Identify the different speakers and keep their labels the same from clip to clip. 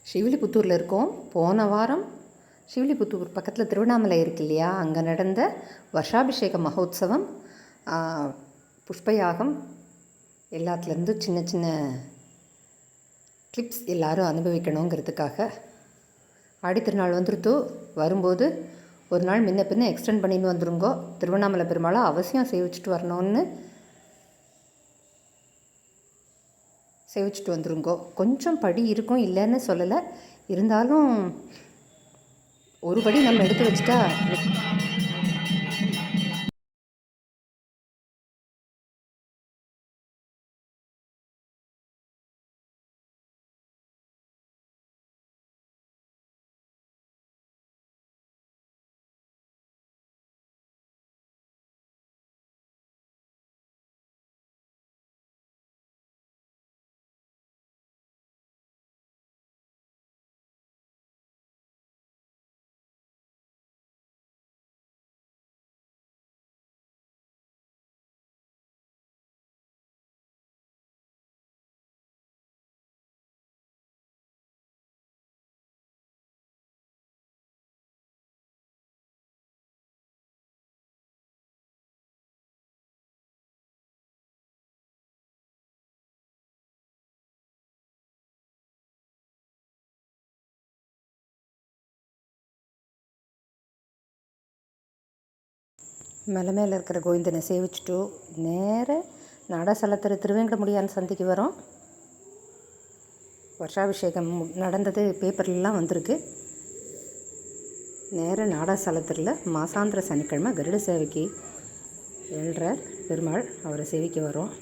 Speaker 1: ஸ்ரீவில்லிபுத்தூரில் இருக்கோம். போன வாரம் ஸ்ரீவில்லிபுத்தூர் பக்கத்தில் திருவண்ணாமலை இருக்கு இல்லையா, அங்கே நடந்த வருஷாபிஷேக மகோத்சவம், புஷ்பயாகம் எல்லாத்துலேருந்து சின்ன சின்ன கிளிப்ஸ் எல்லோரும் அனுபவிக்கணுங்கிறதுக்காக ஆடித்திருநாள் வந்துருத்தோ. வரும்போது ஒரு நாள் முன்ன பின்ன எக்ஸ்டெண்ட் பண்ணின்னு வந்துருங்கோ. திருவண்ணாமலை பெருமாளை அவசியம் சேவிச்சுட்டு வரணும்னு சேவிச்சுட்டு வந்துருங்கோ. கொஞ்சம் படி இருக்கும், இல்லைன்னு சொல்லலை. இருந்தாலும் ஒரு படி நம்ம எடுத்து வச்சுட்டா மலை மேலே இருக்கிற கோவிந்தனை சேவிச்சுட்டு நேர நாடாசலத்திர திருவேங்கடமுடியான் சந்திக்கு வரோம். வருஷாபிஷேகம் நடந்தது, பேப்பர்லாம் வந்திருக்கு. நேர நாடாசலத்தில் மாசாந்திர சனிக்கிழமை கருட சேவைக்கு எழுற பெருமாள், அவரை சேவிக்க வரோம்.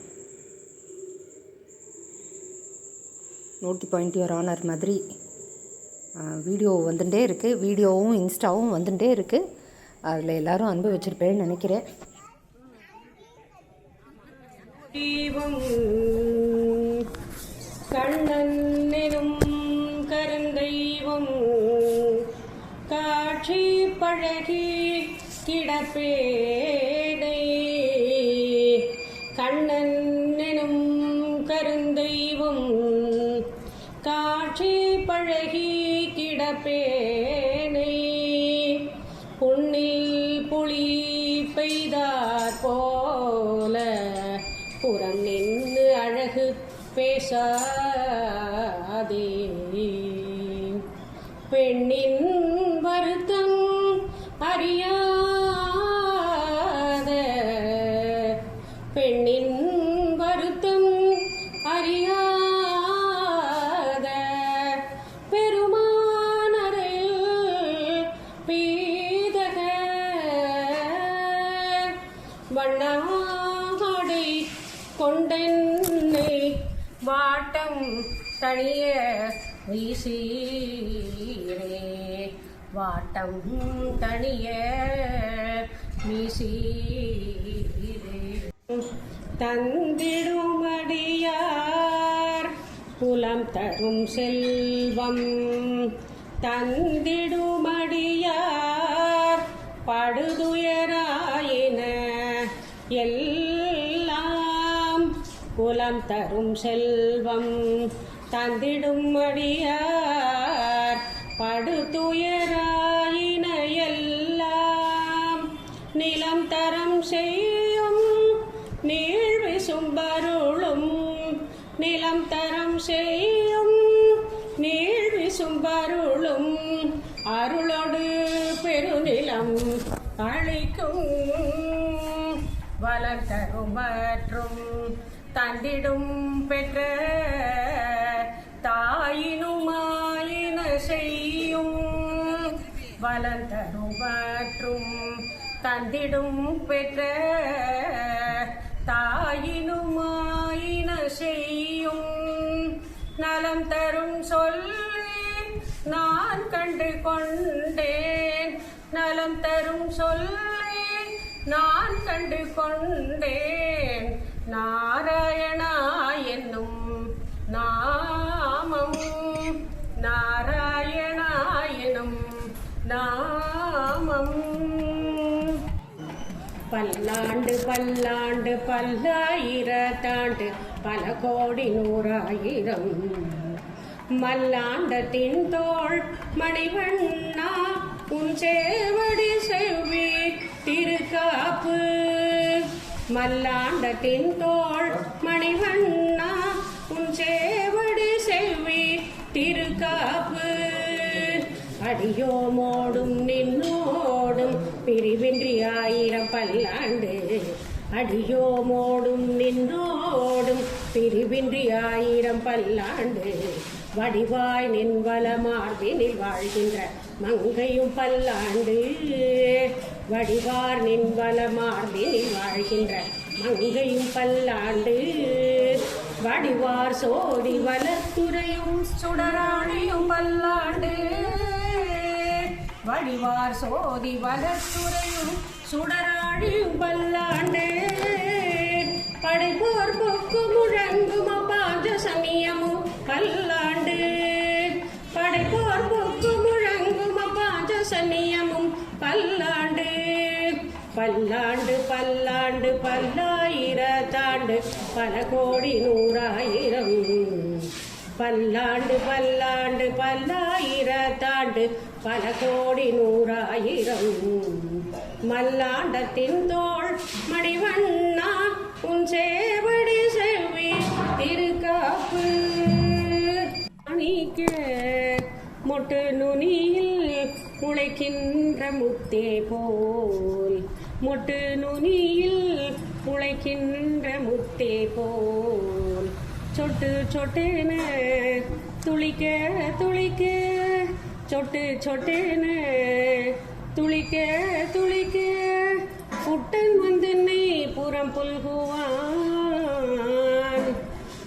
Speaker 1: நோட் பாயிண்ட் யுவர் ஆனர் மாதிரி வீடியோ வந்துட்டே இருக்குது. வீடியோவும் இன்ஸ்டாவும் வந்துட்டே இருக்குது. அதில் எல்லோரும் அன்பு வச்சுருப்பேன்னு நினைக்கிறேன்.
Speaker 2: கண்ணன் எனும் கருந்தெய்வம் காட்சி பழகி கிடப்பேனை. கண்ணன் எனும் கருந்தெய்வம் காட்சி பழகி கிடப்பேனை. புண்ணில் புளி பெய்தார் போல புறம் நின்று அழகு பேசாதே. பெண்ணின் வருத்தம் அறியாத, பெண்ணின் வருத்தம் அறியாத பெருமானரில் பீதக வண்ணாடை கொண்டென்னை வாட்டம் தனிய வீசீரே. வாட்டம் தனிய வீசீரே. தந்திடுமடியார் புலம் தரும் செல்வம், தந்திடுமடியார் படுதுயராயின எல்லாம். புலம் தரும் செல்வம் தந்திடும் அடியார் படுதுயராயின எல்லாம். நிலம் தரம் செய்யும் நீழ்விசும்பருளும், நிலம் தரம் செய்யும் நீழ்விசும்பருளும். அருளோடு பெருநிலம் அளிக்கும் வளம் தரும் மற்றும் தந்திடும் பெற்ற தாயினுமாயின செய்யும். வளம் தரும் மற்றும் தந்திடும் பெற்ற தாயினுமாயின செய்யும். நலம் தரும் சொல்லி நான் கண்டு கொண்டேன், நலம் தரும் சொல்லி நான் கண்டு கொண்டேன். நாராயணா என்னும் நாமம், நாராயணா எனும் நாமம். பல்லாண்டு பல்லாண்டு பல்லாயிரத்தாண்டு பல கோடி நூறாயிரம் மல்லாண்டத்தின் தோள் மணிவண்ணா உன் சேவடி செவ்வி திருக்காப்பு. மல்லாண்டத்தின் தோள் மணிவண்ணா உன் சேவடி செவ்வி திருக்காப்பு. அடியோமோடும் நின்னோடும் பிரிவின்றி 1000 பல்லாண்டு. அடியோமோடும் நின்னோடும் பிரிவின்றி 1000 பல்லாண்டு. வடிவாய் நின் வலமார்பினில் வாழ்கின்ற மங்கையும் பல்லாண்டு. வடிவார் நின் வலமார்பினில் வாழ்கின்ற மங்கையும் பல்லாண்டு. வடிவார் சோதி வலத்துறையும் சுடராழியும் பல்லாண்டு. வடிவார் சோதி வலத்துறையும் சுடராழியும் பல்லாண்டு. படைப்போர் பொக்கு முழங்கும் அபாஞ்ச சமயமும் பல்லாண்டு. படைப்போர் பொக்கு முழங்கும் அபாஞ்ச சமயமும் பல்லாண்டு. பல்லாண்டு பல்லாண்டு பல்லாயிரத்தாண்டு பல கோடி 100,000. பல்லாண்டு பல்லாண்டு பல்லாயிரத்தாண்டு பல கோடி 100,000. மல்லாண்டத்தின் தோள் மணிவண்ணா உன் சேவடி செவ்வி திருக்காப்பு. அணிக்க மொட்டு நுனியில் முளைக்கின்ற முத்தே போல். மொட்டு நுனியில் முளைக்கின்ற முத்தே போல். சொட்டு சொட்டேன துளிக்க துளிக்க. சொட்டு சொட்டேன துளிக்க துளிக்க. குட்டன் வந்தென்னை புறம் புல்குவான்.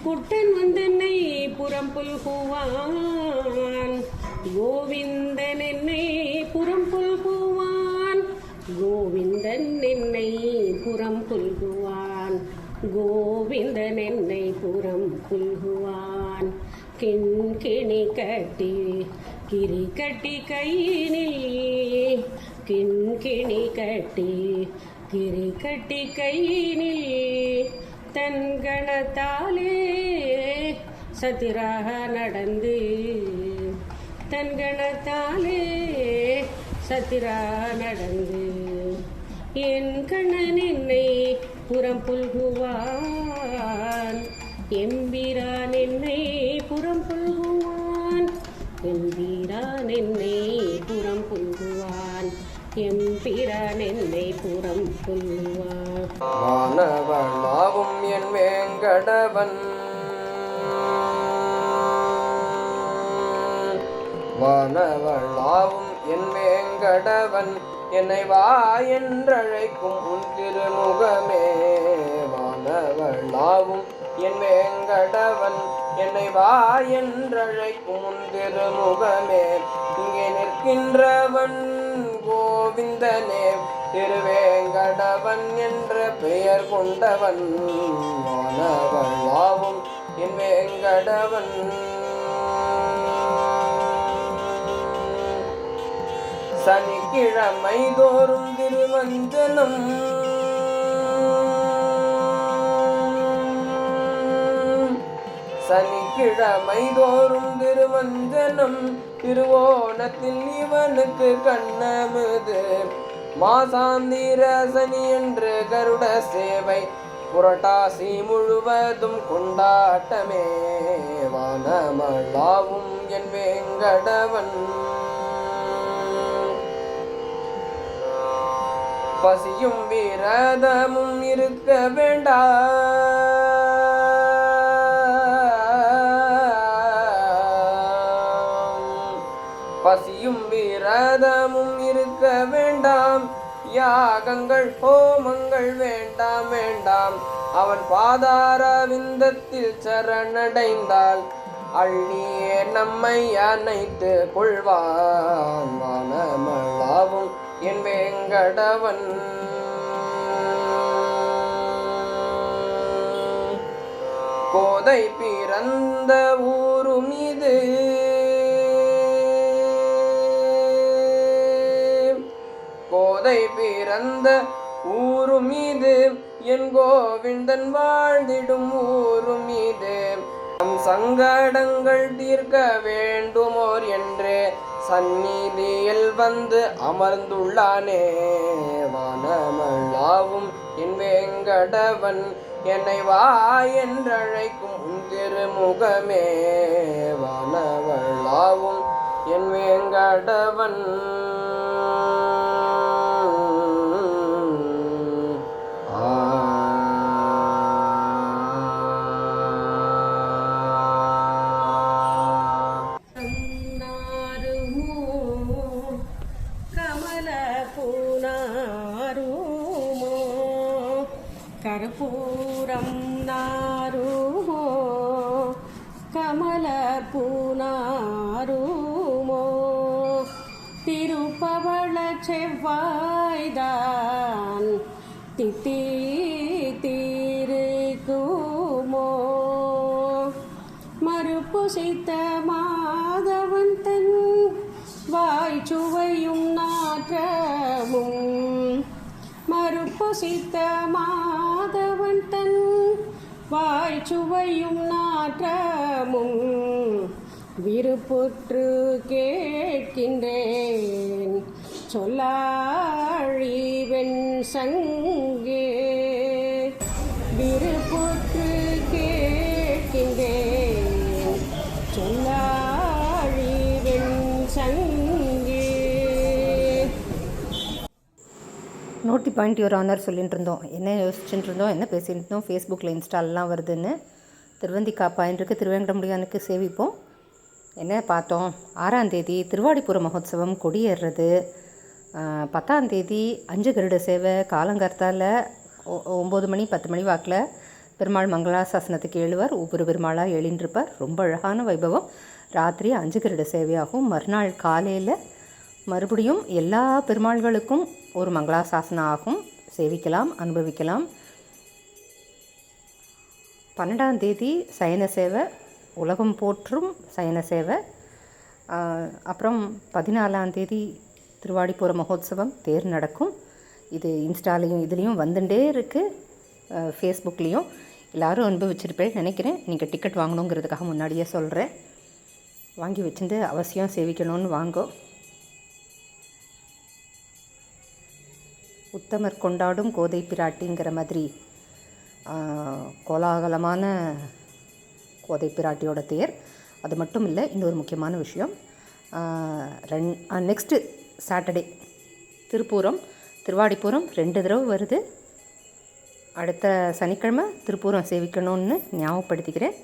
Speaker 2: குட்டன் வந்தென்னை புறம் புல்குவான். கோவிந்தன் என்னை புறம் புல்குவான். கோவிந்தன் என்னை புறம் புல்குவான். கோவிந்தன் என்னை புறம் புல்குவான். கிண்கிணி கட்டி கிரி கட்டி கையினில். கிண்கிணி கட்டி கிரி கட்டி கையினில். தன் கணத்தாலே சத்திராக நடந்து. தன் கணத்தாலே சத்திராக நடந்து. என் கண்ணன் என்னை புறம் புல்குவான். எம்பிரான் என்னை புறம் புல்குவான். எம்பிரான் என்னை புறம் புல்குவான். எம்பிரான் என்னை புறம் புல்குவான்.
Speaker 3: வானவளாவும் என் வேங்கடவன். வானவளாவும் என் வேங்கடவன். என்னை வா என்றழைக்கும் உன் திருமுகமே. வானவளாவும் என் வேங்கடவன். என்னை வா என்றழைக்கும் உன் திருமுகமே. இங்கே நிற்கின்றவன் கோவிந்தனே. திருவேங்கடவன் என்ற பெயர் கொண்டவன். வானவளாவும் என் வேங்கடவன். சனிக்கிழமை தோறும் திருமஞ்சனம். சனிக்கிழமை தோறும் திருமஞ்சனம். திருவோணத்தில் இவனுக்கு கண்ணமுது. மாசாந்திர சனி என்று கருட சேவை. புரட்டாசி முழுவதும் கொண்டாட்டமே. வானமளாவும் என் வேங்கடவன். பசியும் விரதமும் இருக்க வேண்டாம். பசியும் விரதமும் இருக்க வேண்டாம். யாகங்கள் ஹோமங்கள் வேண்டாம் வேண்டாம். அவன் பாதார விந்தத்தில் சரணடைந்தால் அள்ளியே நம்மை அணைத்து கொள்வான். வானமளாவும் என் வேங்கடவன். கோதை பிறந்த ஊரும் இது. கோதை பிறந்த ஊரும் இது. என் கோவிந்தன் வாழ்ந்திடும் ஊரும் இது. நம் சங்கடங்கள் தீர்க்க வேண்டுமோர் என்றே சந்நிதியில் வந்து அமர்ந்துள்ளானே. வானமளாவும் என் வேங்கடவன் என்னை வா என்றழைக்கும் உன் திருமுகமே. வானவளாவும் என் வேங்கடவன்
Speaker 2: கற்பூரம் நாருமோ கமலப்பூ நாருமோ திருப்பவள செவ்வாய்தான் தித்திருக்குமோ மறுபுசித்த மாதவன் தன் வாய்ச்சுவையும் நாற்றமும் மறுபுசித்த மாதவன் தன் வாய்ச்சுவையும் நாற்றமும் விருப்புற்று கேட்கின்றேன் சொல்லாழி வெண் சங்கே. விருப்புற்று கேட்கின்றேன் சொல்லாழி வெண் சங்கே.
Speaker 1: நோட்டி பாயிண்ட் யுவர் ஆனர் சொல்லிட்டு இருந்தோம். என்ன யோசிச்சுட்டு இருந்தோம், என்ன பேசிகிட்டு இருந்தோம். ஃபேஸ்புக்கில் இன்ஸ்டாலெலாம் வருதுன்னு. திருவந்திக்காப்பாயின்ருக்கு திருவேங்கடமுடியானுக்கு சேவிப்போம். என்ன பார்த்தோம், 6ஆம் தேதி திருவாடிப்புற மகோத்சவம் கொடியேறுறது. 10ஆம் தேதி 5 கருட சேவை காலங்கார்த்தால் 9 மணி 10 மணி வாக்கில் பெருமாள் மங்களாசாசனத்துக்கு எழுவார். ஒவ்வொரு பெருமாளாக எழுந்திருப்பார். ரொம்ப அழகான வைபவம். ராத்திரி 5 கருட சேவையாகும். மறுநாள் காலையில் மறுபடியும் எல்லா பெருமாள்களுக்கும் ஒரு மங்களாசாசனம் ஆகும். சேவிக்கலாம், அனுபவிக்கலாம். 12ஆம் தேதி சயன சேவை, உலகம் போற்றும் சயன சேவை. அப்புறம் 14ஆம் தேதி திருவாடிப்புற மகோத்சவம் தேர் நடக்கும். இது இன்ஸ்டாலையும் இதுலேயும் வந்துட்டே இருக்குது, ஃபேஸ்புக்லேயும் எல்லோரும் அனுபவிச்சிருப்பேன்னு நினைக்கிறேன். நீங்கள் டிக்கெட் வாங்கணுங்கிறதுக்காக முன்னாடியே சொல்கிறேன். வாங்கி வச்சுட்டு அவசியம் சேவிக்கணும்னு வாங்கோ. உத்தமர் கொண்டாடும் கோதை பிராட்டிங்கிற மாதிரி கோலாகலமான கோதை பிராட்டியோட தேர். அது மட்டும் இல்லை, இன்னொரு முக்கியமான விஷயம், நெக்ஸ்ட்டு சாட்டர்டே திருப்பூரம் திருவாடிப்புறம் 2 தடவை வருது. அடுத்த சனிக்கிழமை திருப்பூரம் சேவிக்கணும்னு ஞாபகப்படுத்திக்கிறேன்.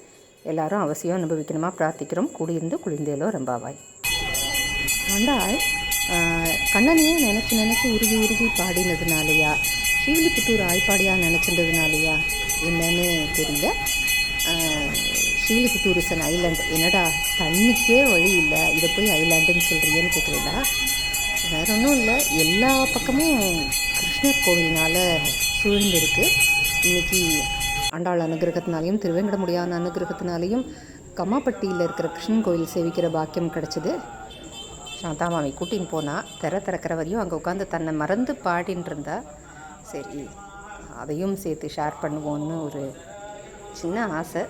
Speaker 1: எல்லாரும் அவசியம் அனுபவிக்கணுமா பிரார்த்திக்கிறோம். கூடியிருந்து குளிர்ந்தேலோ ரம்பாவாய். ஆண்டாள் கண்ணனையே நினச்சி உருகி உருகி பாடினதுனாலையா, ஸ்ரீவில்லிபுத்தூர் ஆய்ப்பாடியாக நினச்சின்றதுனாலையா என்னன்னு தெரியல. Srivilliputhur is an island. என்னடா தண்ணிக்கே வழி இல்லை, இதை போய் ஐலாண்டுன்னு சொல்கிறீங்கன்னு கேட்குறீங்களா? வேற ஒன்றும் இல்லை, எல்லா பக்கமும் கிருஷ்ணர் கோவில்னால் சூழ்ந்திருக்கு. இன்றைக்கி ஆண்டாள் அனுகிரகத்தினாலையும் திருவேங்கடமுடியான அனுகிரகத்தினாலையும் கம்மாப்பட்டியில் இருக்கிற கிருஷ்ணன் கோவில் சேவிக்கிற பாக்கியம் கிடச்சிது. சாந்தாமாமி கூட்டின்னு போனால் திறக்கிற வரையும் அங்கே உட்காந்து தன்னை மறந்து பாடின்னு இருந்தா. சரி, அதையும் சேர்த்து ஷேர் பண்ணுவோன்னு ஒரு சின்ன ஆசை.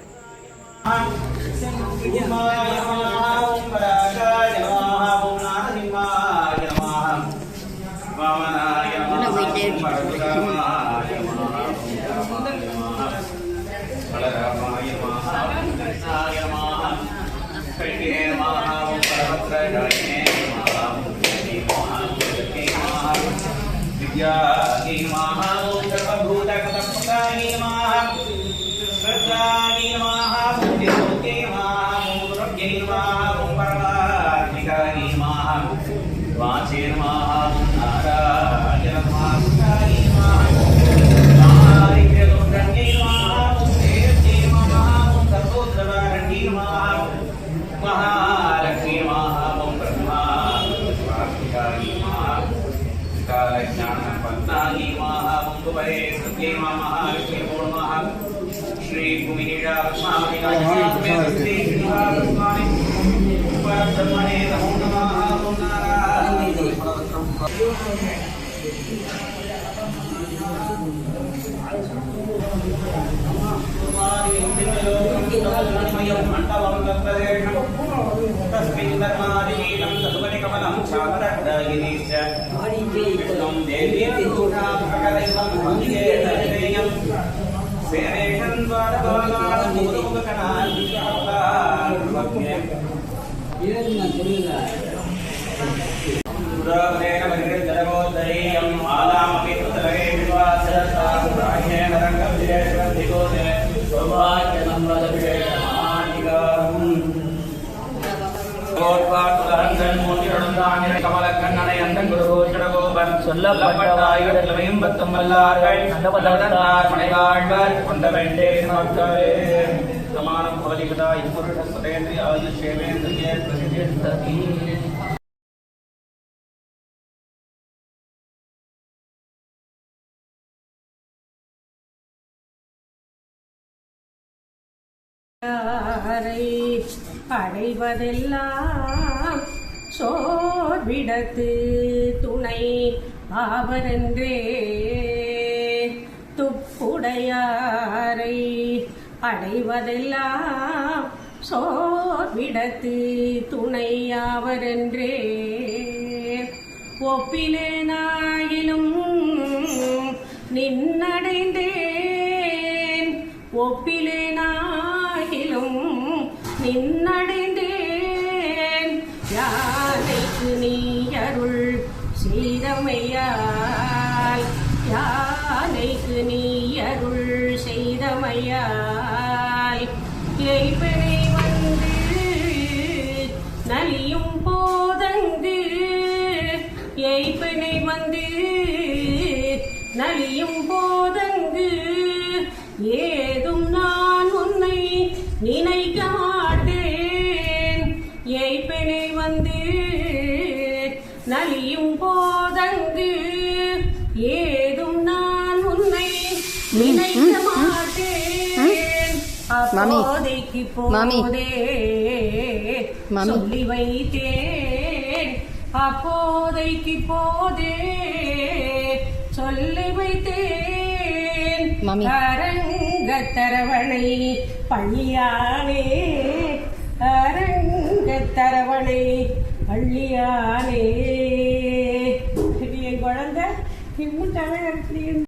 Speaker 3: கமலக்கண்ணனை அந்த குருகோச்சடகோபன் சொல்லப்பட்ட வாயுடலையும் பத்தம் வல்லார்கள் நல்லபதத்தார் மனைவாழ்வர் கொண்ட வேண்டே மக்களே சமானம் கோலிகதா இப்பொருட சுதேந்திரி ஆயுஷ் சேவேந்திரிய பிரசித்தி
Speaker 2: அடைவதெல்லாம் சோர்விடத்து துணை ஆவரென்றே துப்புடையாரை அடைவதெல்லாம் சோர்விடத்து துணையாவரென்றே ஒப்பிலேனாயிலும் நின்னடைந்தேன் ஒப்பிலேனாயிலும் நின்னடைந்தேன் யானைக்கு நீ அருள் செய்தமையால் யானைக்கு நீ அருள் செய்தமையால் எய்பனை வந்து நலியும் போதங்கு எய்பனை வந்து நலியும் போதங்கு ஏதும் நான் உன்னை நினைக்க மாட்டேன் எய்பனை வந்து நலியும் போதங்கு ஏதும் நான் உன்னை நினைக்க மாட்டேன் அப்போதைக்கு போதே சொல்லி வைத்தேன் அப்போதைக்கு போதே சொல்லி வைத்தேன் அரங்கத்தரவணை பள்ளியானே அரங்கத்தரவணை பள்ளியானே என் குழந்தை இன்னும் தமிழ்